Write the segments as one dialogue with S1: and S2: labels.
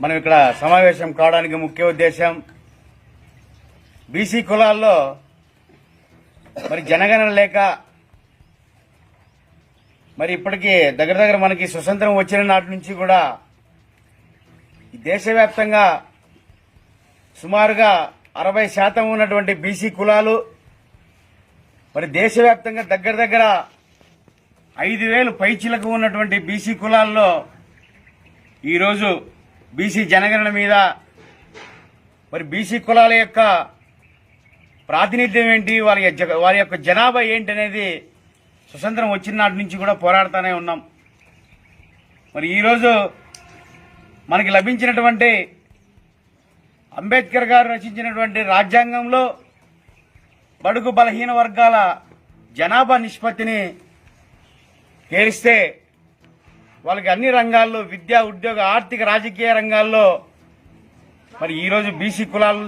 S1: మనం ఇక్కడ సమావేశం కావడానికి ముఖ్య ఉద్దేశం బీసీ కులాల్లో మరి జనగణన లేక మరి ఇప్పటికీ దగ్గర మనకి స్వతంత్రం వచ్చిన నాటి నుంచి కూడా దేశవ్యాప్తంగా సుమారుగా 60% ఉన్నటువంటి బీసీ కులాలు మరి దేశవ్యాప్తంగా దగ్గర 5,000 పైచిలకు ఉన్నటువంటి బీసీ కులాల్లో ఈరోజు బీసీ జనగణన మీద మరి బీసీ కులాల యొక్క ప్రాతినిధ్యం ఏంటి, వారి యొక్క జనాభా ఏంటి అనేది స్వతంత్రం వచ్చిన నాటి నుంచి కూడా పోరాడుతూనే ఉన్నాం. మరి ఈరోజు మనకి లభించినటువంటి అంబేద్కర్ గారు రచించినటువంటి రాజ్యాంగంలో బడుగు బలహీన వర్గాల జనాభా నిష్పత్తిని తేలిస్తే వాళ్ళకి అన్ని రంగాల్లో విద్యా, ఉద్యోగ, ఆర్థిక, రాజకీయ రంగాల్లో మరి ఈరోజు బీసీ కులాలు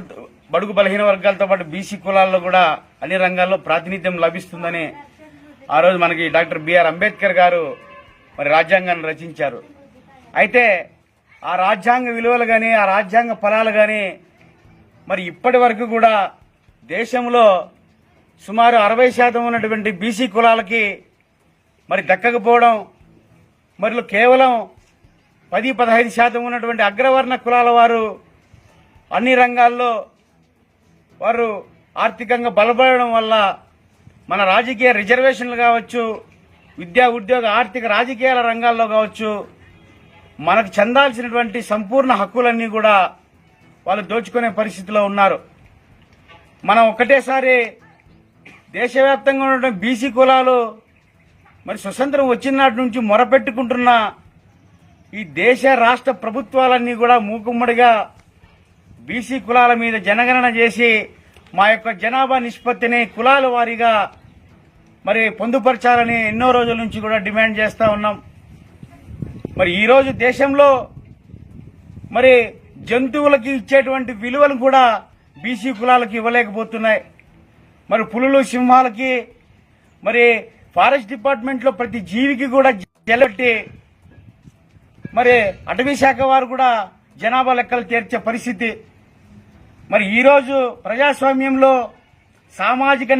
S1: బడుగు బలహీన వర్గాలతో పాటు బీసీ కులాల్లో కూడా అన్ని రంగాల్లో ప్రాతినిధ్యం లభిస్తుందని ఆ రోజు మనకి డాక్టర్ బిఆర్ అంబేద్కర్ గారు మరి రాజ్యాంగాన్ని రచించారు. అయితే ఆ రాజ్యాంగ విలువలు కానీ ఆ రాజ్యాంగ ఫలాలు కానీ మరి ఇప్పటి వరకు కూడా దేశంలో సుమారు 60% ఉన్నటువంటి బీసీ కులాలకి మరి దక్కకపోవడం, మరి కేవలం 10-15% ఉన్నటువంటి అగ్రవర్ణ కులాల వారు అన్ని రంగాల్లో వారు ఆర్థికంగా బలపడడం వల్ల మన రాజకీయ రిజర్వేషన్లు కావచ్చు, విద్యా, ఉద్యోగ, ఆర్థిక, రాజకీయాల రంగాల్లో కావచ్చు మనకు చెందాల్సినటువంటి సంపూర్ణ హక్కులన్నీ కూడా వాళ్ళు దోచుకునే పరిస్థితిలో ఉన్నారు. మనం ఒకటేసారి దేశవ్యాప్తంగా ఉన్నటువంటి బీసీ కులాలు మరి స్వతంత్రం వచ్చిన నాటి నుంచి మొరపెట్టుకుంటున్న ఈ దేశ రాష్ట్ర ప్రభుత్వాలన్నీ కూడా మూకుమ్మడిగా బీసీ కులాల మీద జనగణన చేసి మా యొక్క జనాభా నిష్పత్తిని కులాల వారీగా మరి పొందుపరచాలని ఎన్నో రోజుల నుంచి కూడా డిమాండ్ చేస్తూ ఉన్నాం. మరి ఈరోజు దేశంలో మరి జంతువులకి ఇచ్చేటువంటి విలువలు కూడా బీసీ కులాలకు ఇవ్వలేకపోతున్నాయి. మరి పులులు, సింహాలకి మరి ఫారెస్ట్ డిపార్ట్మెంట్లో ప్రతి జీవికి కూడా జలపెట్టి మరి అటవీ శాఖ వారు కూడా జనాభా లెక్కలు తీర్చే పరిస్థితి. మరి ఈరోజు ప్రజాస్వామ్యంలో సామాజిక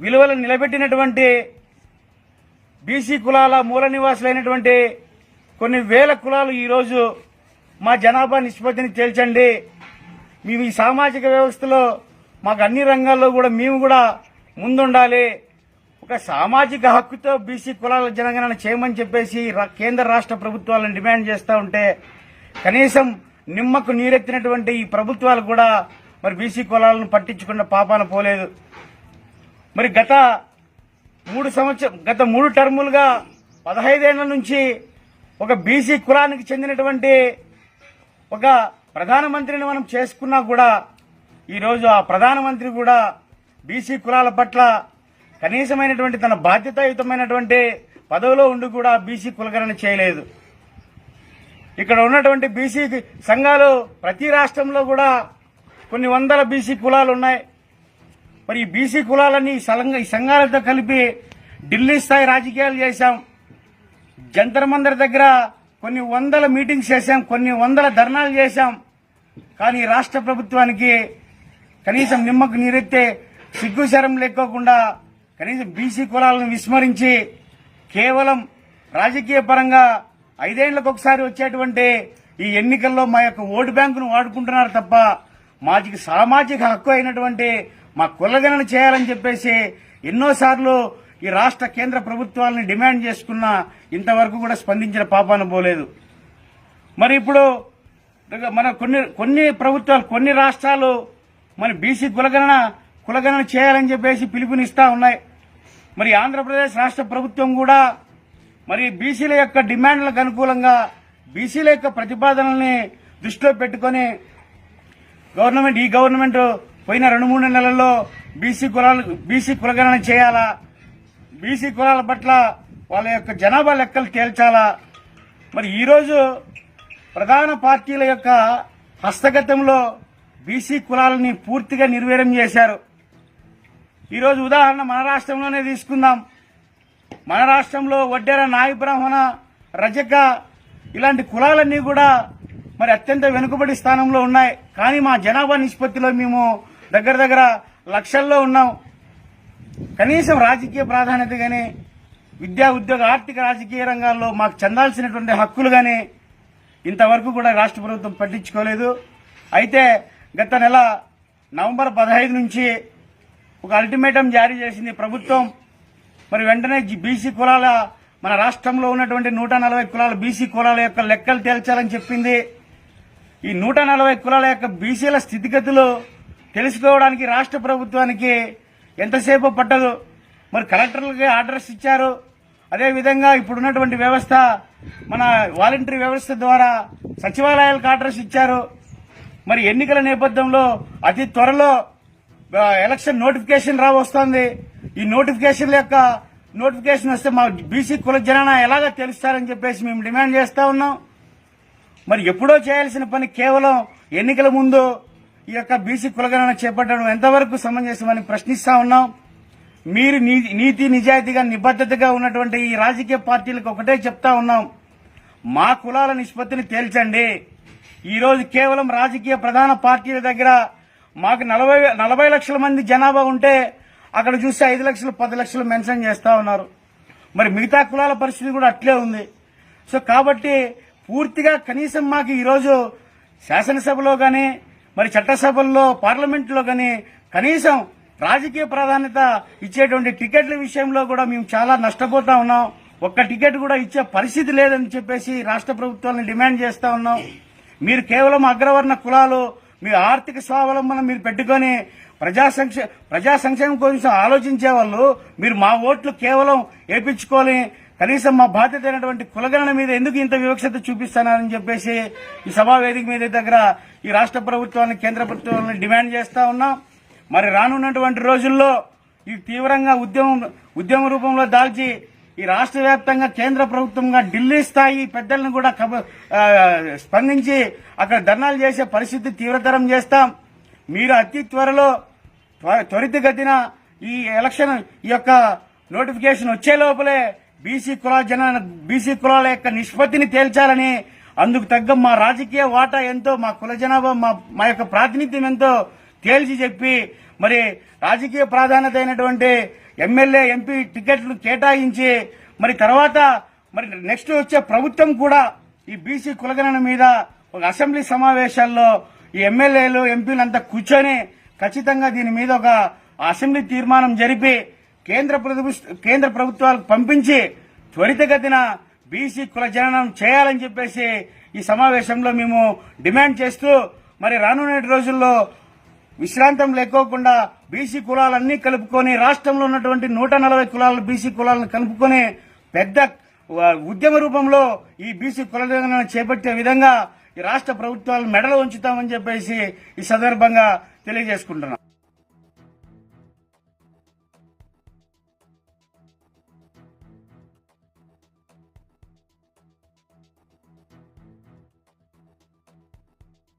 S1: విలువలు నిలబెట్టినటువంటి బీసీ కులాల మూల నివాసులైనటువంటి కొన్ని వేల కులాలు ఈరోజు మా జనాభా నిష్పత్తిని తేల్చండి, మేము ఈ సామాజిక వ్యవస్థలో మాకు అన్ని రంగాల్లో కూడా మేము కూడా ముందుండాలి, ఒక సామాజిక హక్కుతో బీసీ కులాల జనగణన చేయమని చెప్పేసి కేంద్ర రాష్ట్ర ప్రభుత్వాలను డిమాండ్ చేస్తూ ఉంటే కనీసం నిమ్మకు నీరెత్తినటువంటి ఈ ప్రభుత్వాలు కూడా మరి బీసీ కులాలను పట్టించుకున్న పాపాన పోలేదు. మరి గత 3 టర్ములుగా 15 ఏళ్ల నుంచి ఒక బీసీ కులానికి చెందినటువంటి ఒక ప్రధానమంత్రిని మనం చేసుకున్నా కూడా ఈరోజు ఆ ప్రధానమంత్రి కూడా బీసీ కులాల పట్ల కనీసమైనటువంటి తన బాధ్యతాయుతమైనటువంటి పదవిలో ఉండి కూడా బీసీ కులగణన చేయలేదు. ఇక్కడ ఉన్నటువంటి బీసీ సంఘాలు ప్రతి రాష్ట్రంలో కూడా కొన్ని వందల బీసీ కులాలు ఉన్నాయి. మరి ఈ బీసీ కులాలన్నీ ఈ సంఘాలతో కలిపి ఢిల్లీ స్థాయి రాజకీయాలు చేశాం. జంతర్ మందర్ దగ్గర కొన్ని వందల మీటింగ్స్ చేశాం, కొన్ని వందల ధర్నాలు చేశాం. కానీ రాష్ట్ర ప్రభుత్వానికి కనీసం నిమ్మకు నీరెత్తే సిగ్గుశరం లేకోకుండా కనీసం బీసీ కులాలను విస్మరించి కేవలం రాజకీయ పరంగా 5 ఏళ్లకు ఒకసారి వచ్చేటువంటి ఈ ఎన్నికల్లో మా యొక్క ఓటు బ్యాంకును వాడుకుంటున్నారు తప్ప మాకు సామాజిక హక్కు అయినటువంటి మా కులగణన చేయాలని చెప్పేసి ఎన్నోసార్లు ఈ రాష్ట్ర కేంద్ర ప్రభుత్వాలను డిమాండ్ చేసుకున్న ఇంతవరకు కూడా స్పందించిన పాపాన పోలేదు. మరి ఇప్పుడు మన కొన్ని ప్రభుత్వాలు, కొన్ని రాష్ట్రాలు మరి బీసీ కులగణన చేయాలని చెప్పేసి పిలుపునిస్తా ఉన్నాయి. మరి ఆంధ్రప్రదేశ్ రాష్ట్ర ప్రభుత్వం కూడా మరి బీసీల యొక్క డిమాండ్లకు అనుకూలంగా బీసీల యొక్క ప్రతిపాదనల్ని దృష్టిలో పెట్టుకుని ఈ గవర్నమెంట్ పోయిన 2-3 నెలల్లో బీసీ కులగణన చేయాలా, బీసీ కులాల పట్ల వాళ్ళ యొక్క జనాభా లెక్కలు తేల్చాలా. మరి ఈరోజు ప్రధాన పార్టీల యొక్క హస్తగతంలో బీసీ కులాలని పూర్తిగా నిర్వీర్యం చేశారు. ఈరోజు ఉదాహరణ మన రాష్ట్రంలోనే తీసుకుందాం. మన రాష్ట్రంలో వడ్డెర, నాయ బ్రాహ్మణ, రజక ఇలాంటి కులాలన్నీ కూడా మరి అత్యంత వెనుకబడి స్థానంలో ఉన్నాయి. కానీ మా జనాభా నిష్పత్తిలో మేము దగ్గర లక్షల్లో ఉన్నాం. కనీసం రాజకీయ ప్రాధాన్యత కానీ విద్యా ఉద్యోగ ఆర్థిక రాజకీయ రంగాల్లో మాకు చెందాల్సినటువంటి హక్కులు కానీ ఇంతవరకు కూడా రాష్ట్ర ప్రభుత్వం పట్టించుకోలేదు. అయితే గత నెల నవంబర్ 15 నుంచి ఒక అల్టిమేటం జారీ చేసింది ప్రభుత్వం. మరి వెంటనే బీసీ కులాల మన రాష్ట్రంలో ఉన్నటువంటి 140 కులాల బీసీ కులాల యొక్క లెక్కలు తేల్చాలని చెప్పింది. ఈ 140 కులాల యొక్క బీసీల స్థితిగతులు తెలుసుకోవడానికి రాష్ట్ర ప్రభుత్వానికి ఎంతసేపు పట్టదు. మరి కలెక్టర్లకి ఆర్డర్స్ ఇచ్చారు. అదేవిధంగా ఇప్పుడున్నటువంటి వ్యవస్థ మన వాలంటరీ వ్యవస్థ ద్వారా సచివాలయాలకు ఆర్డర్స్ ఇచ్చారు. మరి ఎన్నికల నేపథ్యంలో అతి త్వరలో ఎలక్షన్ నోటిఫికేషన్ రావస్తోంది. ఈ నోటిఫికేషన్ వస్తే మా బీసీ కుల జనాభా ఎలాగా తెలుస్తారని చెప్పేసి మేము డిమాండ్ చేస్తా ఉన్నాం. మరి ఎప్పుడో చేయాల్సిన పని కేవలం ఎన్నికల ముందు ఈ యొక్క బీసీ కులగణన చేపట్టడం ఎంతవరకు సమంజసమని ప్రశ్నిస్తా ఉన్నాం. మీరు నీతి నిజాయితీగా నిబద్ధతగా ఉన్నటువంటి ఈ రాజకీయ పార్టీలకు ఒకటే చెప్తా ఉన్నాం, మా కులాల నిష్పత్తిని తేల్చండి. ఈరోజు కేవలం రాజకీయ ప్రధాన పార్టీల దగ్గర మాకు 40 లక్షల మంది జనాభా ఉంటే అక్కడ చూస్తే 5 లక్షలు 10 లక్షలు మెన్షన్ చేస్తా ఉన్నారు. మరి మిగతా కులాల పరిస్థితి కూడా అట్లే ఉంది. సో కాబట్టి పూర్తిగా కనీసం మాకు ఈరోజు శాసనసభలో కానీ మరి చట్టసభల్లో పార్లమెంట్లో కానీ కనీసం రాజకీయ ప్రాధాన్యత ఇచ్చేటువంటి టికెట్ల విషయంలో కూడా మేము చాలా నష్టపోతా ఉన్నాం. ఒక్క టికెట్ కూడా ఇచ్చే పరిస్థితి లేదని చెప్పేసి రాష్ట్ర ప్రభుత్వాలను డిమాండ్ చేస్తా ఉన్నాం. మీరు కేవలం అగ్రవర్ణ కులాలు మీ ఆర్థిక స్వావలంబన మీరు పెట్టుకొని ప్రజా సంక్షేమం కోసం ఆలోచించే వాళ్ళు మీరు మా ఓట్లు కేవలం వేయించుకొని కనీసం మా బాధ్యత అయినటువంటి కులగణన మీద ఎందుకు ఇంత వివక్షత చూపిస్తున్నారని చెప్పేసి ఈ సభా వేదిక మీద దగ్గర ఈ రాష్ట్ర ప్రభుత్వాన్ని కేంద్ర ప్రభుత్వాన్ని డిమాండ్ చేస్తా ఉన్నాం. మరి రానున్నటువంటి రోజుల్లో ఈ తీవ్రంగా ఉద్యమ రూపంలో దాల్చి ఈ రాష్ట్ర వ్యాప్తంగా కేంద్ర ప్రభుత్వంగా ఢిల్లీ స్థాయి పెద్దలను కూడా స్పందించి అక్కడ ధర్నాలు చేసే పరిస్థితి తీవ్రతరం చేస్తాం. మీరు అతి త్వరితగతిన ఈ ఎలక్షన్ ఈ యొక్క నోటిఫికేషన్ వచ్చే లోపలే బీసీ కులాల యొక్క నిష్పత్తిని తేల్చాలని, అందుకు తగ్గ మా రాజకీయ వాటా ఎంతో మా కుల జనాభా మా యొక్క ప్రాతినిధ్యం ఎంతో తేల్చి చెప్పి మరి రాజకీయ ప్రాధాన్యత అయినటువంటి ఎమ్మెల్యే ఎంపీ టికెట్లు కేటాయించి మరి తర్వాత మరి నెక్స్ట్ వచ్చే ప్రభుత్వం కూడా ఈ బీసీ కులగణన మీద ఒక అసెంబ్లీ సమావేశాల్లో ఈ ఎమ్మెల్యేలు ఎంపీలంతా కూర్చొని ఖచ్చితంగా దీని మీద ఒక అసెంబ్లీ తీర్మానం జరిపి కేంద్ర ప్రభుత్వాలకు పంపించి త్వరితగతిన బీసీ కుల జననం చేయాలని చెప్పేసి ఈ సమావేశంలో మేము డిమాండ్ చేస్తూ మరి రానున్న రోజుల్లో విశ్రాంతం లేకోకుండా బీసీ కులాలన్నీ కలుపుకొని రాష్ట్రంలో ఉన్నటువంటి 140 కులాల బీసీ కులాలను కలుపుకొని పెద్ద ఉద్యమ రూపంలో ఈ బీసీ కుల చేపట్టే విధంగా ఈ రాష్ట్ర ప్రభుత్వాలు మెడలు ఉంచుతామని చెప్పేసి ఈ సందర్భంగా తెలియజేసుకుంటున్నాం.